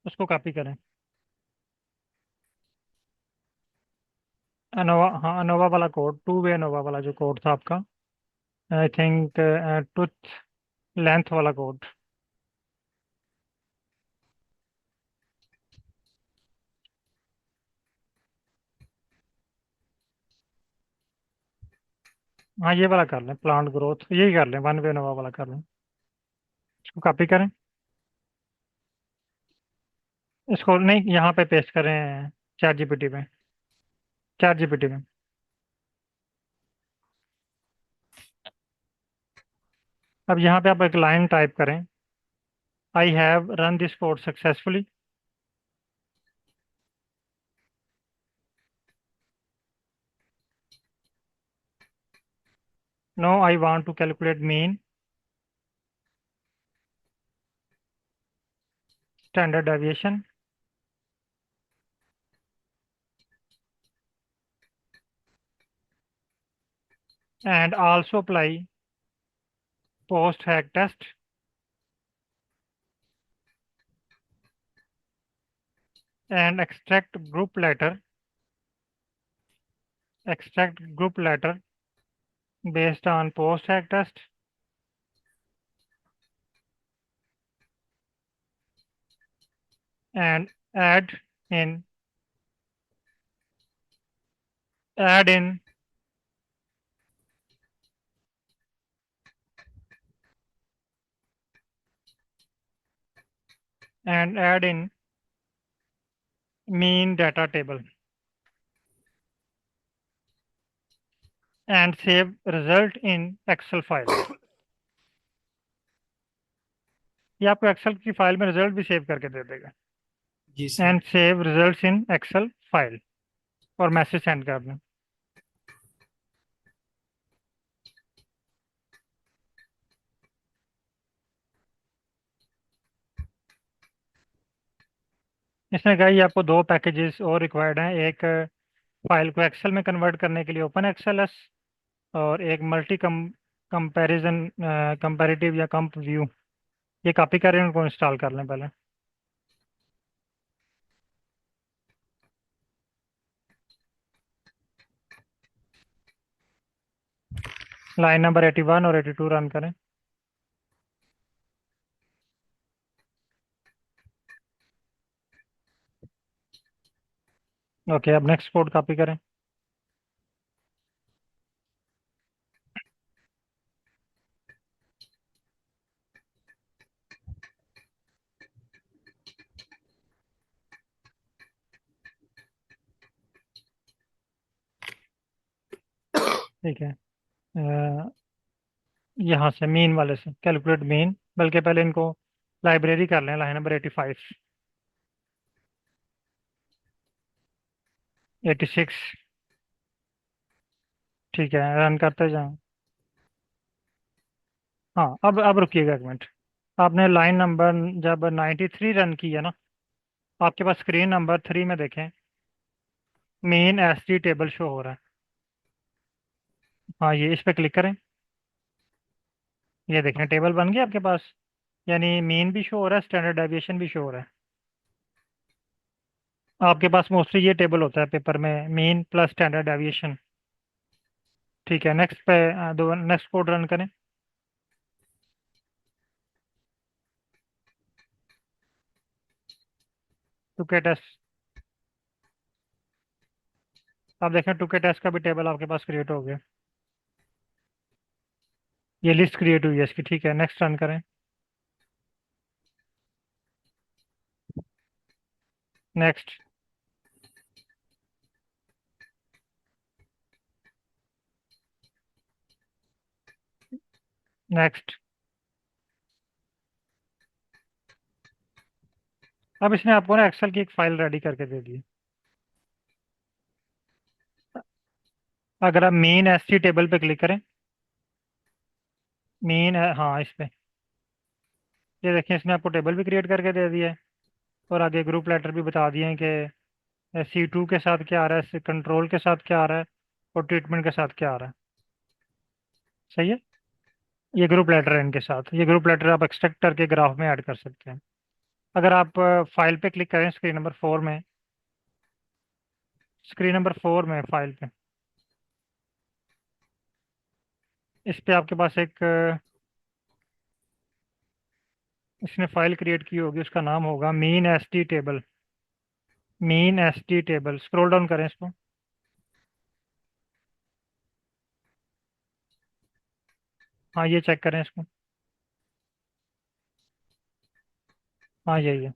उसको कॉपी करें। अनोवा, हाँ, अनोवा वाला कोड, टू वे अनोवा वाला जो कोड था आपका, आई थिंक टूथ लेंथ वाला कोड। हाँ, ये वाला कर लें, प्लांट ग्रोथ, यही कर लें, वन वे अनोवा वाला कर लें, इसको कॉपी करें, इसको नहीं यहाँ पे पेस्ट करें, चैट जीपीटी में, चैट जीपीटी में। अब यहाँ पे आप एक लाइन टाइप करें, I have run this code successfully. No, I want to calculate mean, standard deviation, and also apply post hoc test and extract group letter based on post hack test and add in add in and add in mean data table and save result in Excel file. ये आपको Excel की file में result भी save करके दे देगा। जी sir. And save results in Excel file और मैसेज सेंड कर दें। इसने कहा ये आपको दो पैकेजेस और रिक्वायर्ड हैं, एक फाइल को एक्सेल में कन्वर्ट करने के लिए ओपन एक्सेल एस और एक मल्टी कंपैरिजन कंपैरेटिव या कंप व्यू। ये कॉपी करें, उनको इंस्टॉल कर लें पहले। लाइन नंबर 81 और 82 रन करें। ओके, अब नेक्स्ट कोड कॉपी करें। ठीक है, यहाँ से मीन वाले से कैलकुलेट मीन, बल्कि पहले इनको लाइब्रेरी कर लें। Line number 85, 86। ठीक है, रन करते जाएं। हाँ, अब रुकिएगा एक मिनट। आपने लाइन नंबर जब 93 रन की है ना, आपके पास स्क्रीन नंबर 3 में देखें main S tea table show हो रहा है। हाँ, ये इस पे क्लिक करें। ये देखें टेबल बन गया आपके पास, यानी मीन भी शो हो रहा है, स्टैंडर्ड डेविएशन भी शो हो रहा है। आपके पास मोस्टली ये टेबल होता है पेपर में, मीन प्लस स्टैंडर्ड डेविएशन। ठीक है, नेक्स्ट पे दो नेक्स्ट कोड रन करें। टूके टेस्ट, आप देखें टूके टेस्ट का भी टेबल आपके पास क्रिएट हो गया। ये लिस्ट क्रिएट हुई है इसकी। ठीक है, नेक्स्ट रन करें। Next, next. अब इसने आपको ना एक्सेल की एक फाइल रेडी करके दे दी। अगर आप मेन एस टी टेबल पे क्लिक करें, मेन, हाँ इस पे, ये देखिए इसने आपको टेबल भी क्रिएट करके दे दिया है और आगे ग्रुप लेटर भी बता दिए हैं कि C2 के साथ क्या आ रहा है, कंट्रोल के साथ क्या आ रहा है और ट्रीटमेंट के साथ क्या आ रहा है। सही है, ये ग्रुप लेटर है इनके साथ। ये ग्रुप लेटर आप एक्सट्रैक्ट करके ग्राफ में ऐड कर सकते हैं। अगर आप फाइल पे क्लिक करें, स्क्रीन नंबर 4 में, स्क्रीन नंबर 4 में फाइल पे, इस पे आपके पास एक इसने फाइल क्रिएट की होगी, उसका नाम होगा mean S tea table. Mean S tea table, scroll down करें इसको। हाँ, ये चेक करें इसको। हाँ, यही है।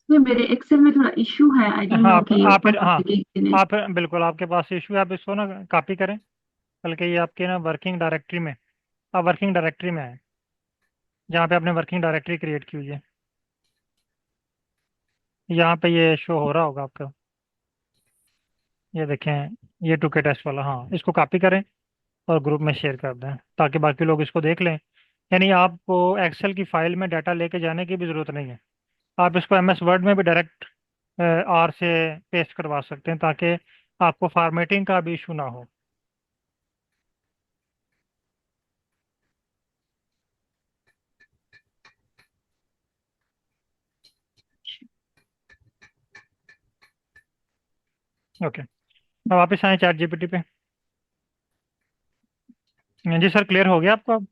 ये मेरे एक्सेल में थोड़ा इशू है, आई डोंट हाँ, नो कि ये ओपन हाँ, होने के लिए। आप बिल्कुल, आपके पास इशू है, आप इसको ना कॉपी करें, बल्कि ये आपके ना वर्किंग डायरेक्टरी में, आप वर्किंग डायरेक्टरी में है जहाँ पे आपने वर्किंग डायरेक्टरी क्रिएट की हुई है। यहाँ पे ये शो हो रहा होगा आपका, ये देखें, ये टूके टेस्ट वाला। हाँ, इसको कॉपी करें और ग्रुप में शेयर कर दें ताकि बाकी लोग इसको देख लें। यानी आपको एक्सेल की फाइल में डाटा लेके जाने की भी ज़रूरत नहीं है। आप इसको MS वर्ड में भी डायरेक्ट R से पेस्ट करवा सकते हैं ताकि आपको फॉर्मेटिंग का भी इशू ना हो। ओके, अब वापस आए चैट जीपीटी पे। जी सर, क्लियर हो गया आपको अब?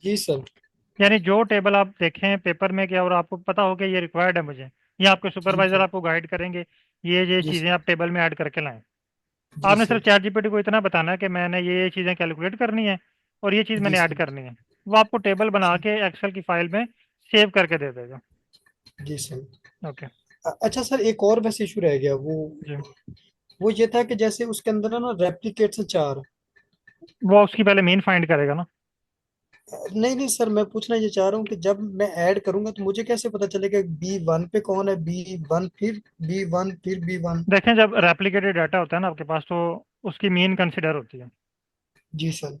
जी सर। यानी जो टेबल आप देखें पेपर में क्या, और आपको पता हो कि ये रिक्वायर्ड है मुझे, या आपके जी सुपरवाइजर सर। आपको गाइड करेंगे, ये जी चीज़ें सर। आप टेबल में ऐड करके लाएं। जी आपने सिर्फ सर। चैट जीपीटी को इतना बताना है कि मैंने ये चीज़ें कैलकुलेट करनी है और ये चीज़ जी मैंने ऐड सर। करनी है। वो आपको टेबल बना जी। के एक्सेल की फाइल में सेव करके दे देगा। जी सर। ओके। अच्छा सर, एक और बस इशू रह गया, जी, वो ये था कि जैसे उसके अंदर है ना रेप्लिकेट्स हैं 4। वो उसकी पहले मीन फाइंड करेगा ना। नहीं नहीं सर, मैं पूछना ये चाह रहा हूँ कि जब मैं ऐड करूंगा तो मुझे कैसे पता चलेगा B1 पे कौन है, B1 फिर B1 फिर B1? देखें, जब रेप्लिकेटेड डाटा होता है ना आपके पास, तो उसकी मीन कंसिडर होती है। जी सर।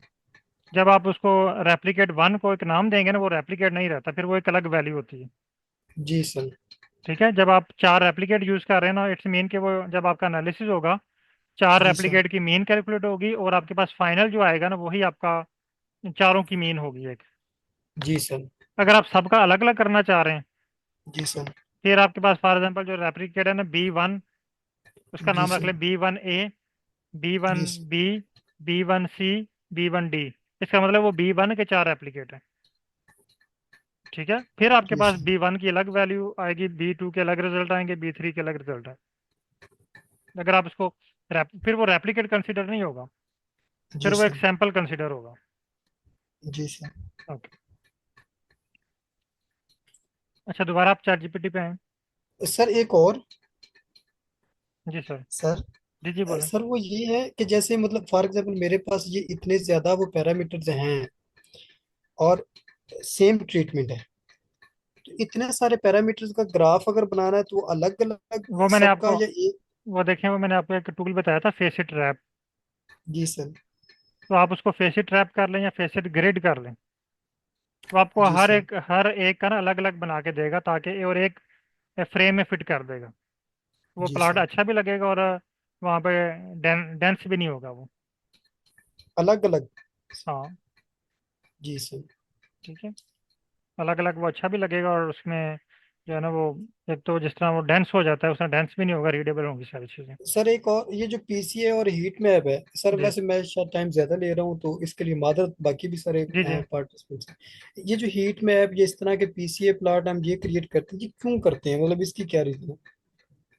जब आप उसको रेप्लिकेट वन को एक नाम देंगे ना, वो रेप्लिकेट नहीं रहता, फिर वो एक अलग वैल्यू होती है। जी सर। ठीक है, जब आप 4 रेप्लिकेट यूज कर रहे हैं ना, इट्स मीन कि वो जब आपका एनालिसिस होगा, 4 जी सर। रेप्लिकेट की मीन कैलकुलेट होगी, और आपके पास फाइनल जो आएगा ना, वही आपका चारों की मीन होगी एक। जी सर। अगर आप सबका अलग अलग करना चाह रहे हैं, जी सर। फिर आपके पास फॉर एग्जांपल जो रेप्लिकेट है ना B1, उसका जी नाम रख सर। लें B1A, बी वन जी सर। B B1C, B1D। इसका मतलब वो B1 के 4 रेप्लिकेट है। ठीक है, फिर आपके जी पास सर। B1 की अलग वैल्यू आएगी, B2 के अलग रिजल्ट आएंगे, B3 के अलग रिजल्ट आए। अगर आप इसको फिर वो रेप्लिकेट कंसिडर नहीं होगा, जी फिर वो एक सर। सैंपल कंसिडर होगा। जी सर। ओके। अच्छा, दोबारा आप चैट जीपीटी पे हैं? सर एक और। जी सर। सर जी जी बोलें। सर वो ये है कि जैसे मतलब फॉर एग्जांपल मेरे पास ये इतने ज्यादा वो पैरामीटर्स हैं और सेम ट्रीटमेंट है, तो इतने सारे पैरामीटर्स का ग्राफ अगर बनाना है तो वो अलग अलग वो मैंने सबका आपको या एक? वो देखें, वो मैंने आपको एक टूल बताया था, फेसिट रैप। जी सर। तो आप उसको फेसिट रैप कर लें या फेसिट ग्रिड कर लें, वो आपको जी सर। हर एक का ना अलग अलग बना के देगा, ताकि और एक फ्रेम में फिट कर देगा। वो जी प्लॉट सर। अच्छा भी लगेगा, और वहाँ पे डेंस भी नहीं होगा वो। अलग अलग। हाँ। जी सर। ठीक है, अलग अलग वो अच्छा भी लगेगा, और उसमें जो है ना वो, एक तो जिस तरह वो डेंस हो जाता है, उसमें डेंस भी नहीं होगा, रीडेबल होंगी सारी चीज़ें। सर एक और, ये जो पीसीए और हीट मैप है सर, जी वैसे मैं शायद टाइम ज्यादा ले रहा हूँ तो इसके लिए मादर, बाकी भी सारे जी जी। हैं पार्टिसिपेंट्स। ये जो हीट मैप, ये इस तरह के पीसीए प्लॉट हम ये क्रिएट करते हैं, ये क्यों करते हैं, मतलब इसकी क्या रीजन है,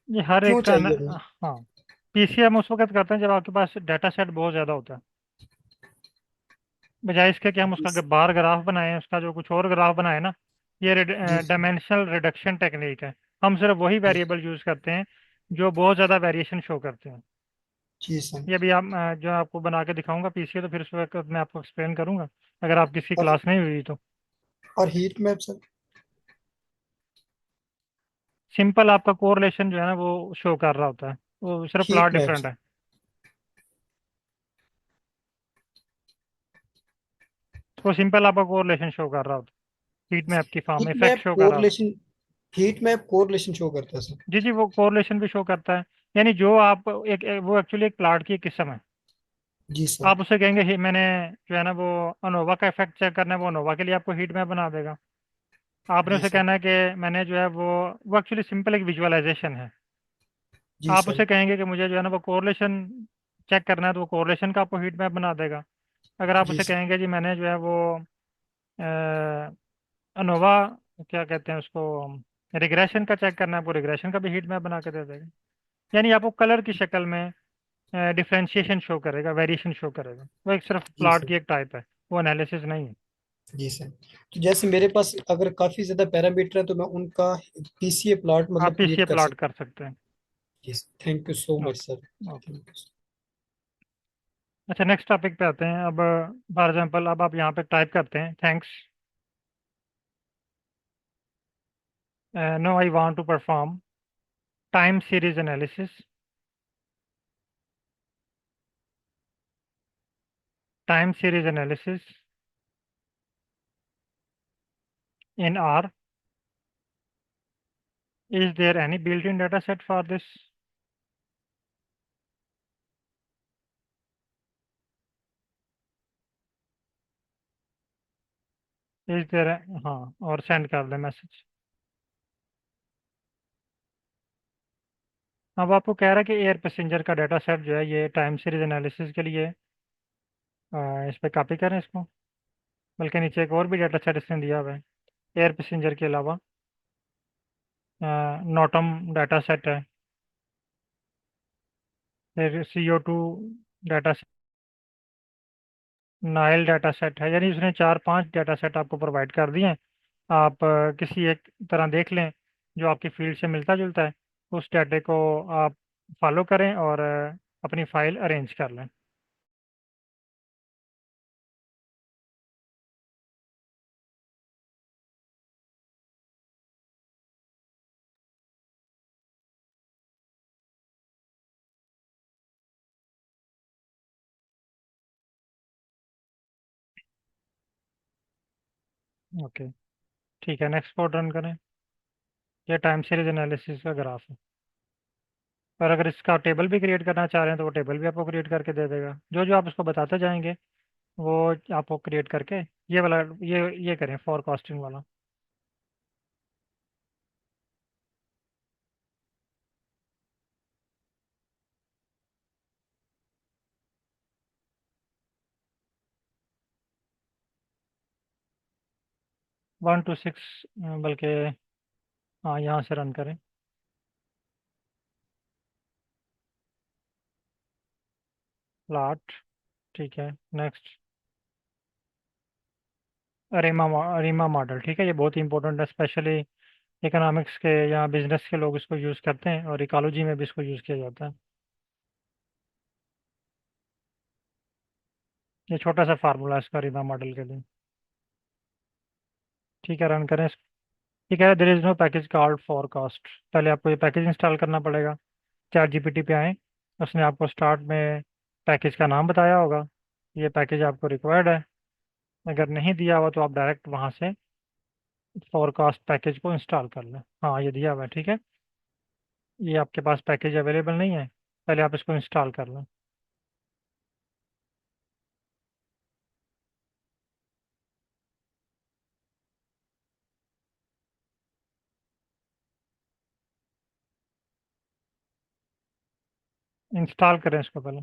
ये हर एक क्यों का चाहिए हमें? हाँ, पीसीएम उस वक्त करते हैं जब आपके पास डाटा सेट बहुत ज़्यादा होता है। बजाय इसके कि हम जी उसका बार ग्राफ बनाएं, उसका जो कुछ और ग्राफ बनाए ना, ये जी डायमेंशनल रिडक्शन टेक्निक है। हम सिर्फ वही जी वेरिएबल यूज़ करते हैं जो बहुत ज़्यादा वेरिएशन शो करते हैं। जी सर। ये भी आप जो आपको बना के दिखाऊंगा पीसीए, तो फिर उस वक्त मैं आपको एक्सप्लेन करूंगा, अगर आप किसी और क्लास नहीं हुई तो। Heat map sir? सिंपल आपका कोरिलेशन जो है ना वो शो कर रहा होता है, वो सिर्फ plot heat map different sir? है। वो सिंपल आपका कोरिलेशन शो कर रहा होता है, हीट मैप की फॉर्म में हीट इफेक्ट मैप शो कर रहा होता correlation, heat map correlation show करता है सर? है। जी जी, वो कोरिलेशन भी शो करता है। यानी जो आप वो एक्चुअली एक प्लॉट की एक किस्म है। जी सर। आप उससे कहेंगे मैंने जो है ना वो अनोवा का इफेक्ट चेक करना है, वो अनोवा के लिए आपको हीट मैप बना देगा। आपने जी उसे सर। कहना है कि मैंने जो है वो एक्चुअली सिंपल एक विजुअलाइजेशन है। जी आप सर। उसे कहेंगे कि मुझे जो है ना वो कोरिलेशन चेक करना है, तो वो कोरिलेशन का आपको हीट मैप बना देगा। अगर आप जी उसे सर। कहेंगे जी मैंने जो है वो अनोवा, क्या कहते हैं उसको, रिग्रेशन का चेक करना है, आपको रिग्रेशन का भी हीट मैप बना के दे देगा। यानी आपको कलर की शक्ल में डिफ्रेंशिएशन शो करेगा, वेरिएशन शो करेगा। वो एक सिर्फ जी प्लॉट सर। की एक टाइप है, वो एनालिसिस नहीं है। जी सर। तो जैसे मेरे पास अगर काफी ज्यादा पैरामीटर है तो मैं उनका पीसीए प्लॉट आप मतलब क्रिएट पीसीए कर प्लॉट सकता कर सकते हैं। हूँ? जी, thank you so much sir. Okay okay. Thank you. अच्छा, नेक्स्ट टॉपिक पे आते हैं अब। फॉर एग्जांपल अब आप यहाँ पे टाइप करते हैं, thanks, no I want to perform time series analysis, time series analysis in R. Is there any built-in data set for this? Is there हाँ, और सेंड कर दे मैसेज। अब आपको कह रहा है कि एयर पैसेंजर का डाटा सेट जो है ये टाइम सीरीज एनालिसिस के लिए इस पर कॉपी करें इसको। बल्कि नीचे एक और भी डाटा सेट इसने दिया हुआ है एयर पैसेंजर के अलावा। नोटम डाटा सेट है, फिर CO2 data set, Nile data set है। यानी उसने 4-5 डाटा सेट आपको प्रोवाइड कर दिए हैं। आप किसी एक तरह देख लें जो आपकी फील्ड से मिलता जुलता है, उस डाटे को आप फॉलो करें और अपनी फाइल अरेंज कर लें। ओके, ठीक है, नेक्स्ट कोड रन करें। ये टाइम सीरीज एनालिसिस का ग्राफ है। और अगर इसका टेबल भी क्रिएट करना चाह रहे हैं तो वो टेबल भी आपको क्रिएट करके दे देगा। जो जो आप उसको बताते जाएंगे वो आपको क्रिएट करके ये वाला ये करें फोरकास्टिंग वाला। 1 to 6, बल्कि हाँ यहाँ से रन करें। प्लाट, ठीक है, नेक्स्ट। अरीमा मॉडल, ठीक है, ये बहुत ही इंपॉर्टेंट है, स्पेशली इकोनॉमिक्स के या बिजनेस के लोग इसको यूज़ करते हैं और इकोलॉजी में भी इसको यूज़ किया जाता है। ये छोटा सा फार्मूला है इसका अरीमा मॉडल के लिए। ठीक है, रन करें इसको। ठीक है, there is no package called forecast. पहले आपको ये पैकेज इंस्टॉल करना पड़ेगा। ChatGPT पे आए, उसने आपको स्टार्ट में पैकेज का नाम बताया होगा। ये पैकेज आपको रिक्वायर्ड है। अगर नहीं दिया हुआ तो आप डायरेक्ट वहाँ से फोरकास्ट पैकेज को इंस्टॉल कर लें। हाँ, ये दिया हुआ है, ठीक है। ये आपके पास पैकेज अवेलेबल नहीं है, पहले आप इसको इंस्टॉल कर लें। इंस्टॉल करें इसको पहले।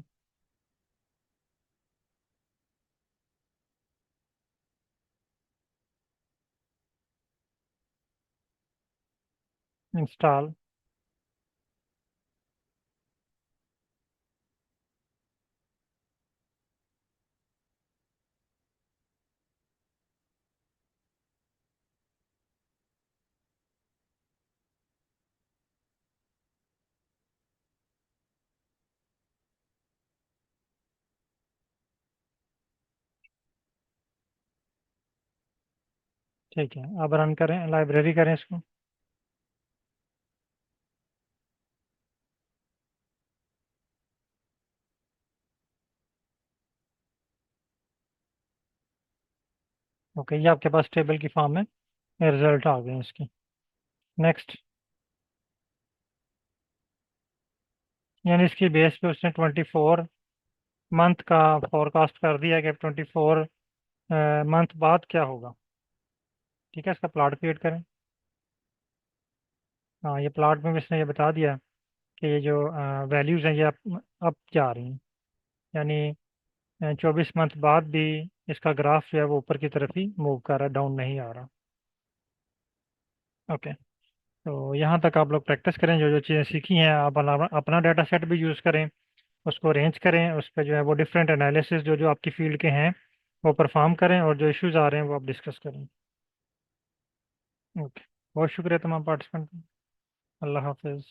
इंस्टॉल, ठीक है, अब रन करें, लाइब्रेरी करें इसको। ओके, ये आपके पास टेबल की फॉर्म में रिजल्ट आ गए हैं इसके। नेक्स्ट, यानी इसकी बेस पे उसने 24 मंथ का फोरकास्ट कर दिया कि 24 मंथ बाद क्या होगा। ठीक है, इसका प्लॉट क्रिएट करें। हाँ, ये प्लॉट में भी इसने ये बता दिया कि ये जो वैल्यूज़ हैं ये अप जा रही हैं। यानी 24 मंथ बाद भी इसका ग्राफ जो है वो ऊपर की तरफ ही मूव कर रहा है, डाउन नहीं आ रहा। ओके, तो यहाँ तक आप लोग प्रैक्टिस करें, जो जो चीज़ें सीखी हैं आप अपना डाटा सेट भी यूज़ करें, उसको अरेंज करें, उस पर जो है वो डिफरेंट एनालिसिस जो जो आपकी फील्ड के हैं वो परफॉर्म करें, और जो इश्यूज आ रहे हैं वो आप डिस्कस करें। ओके, बहुत शुक्रिया तमाम पार्टिसिपेंट। अल्लाह हाफिज़।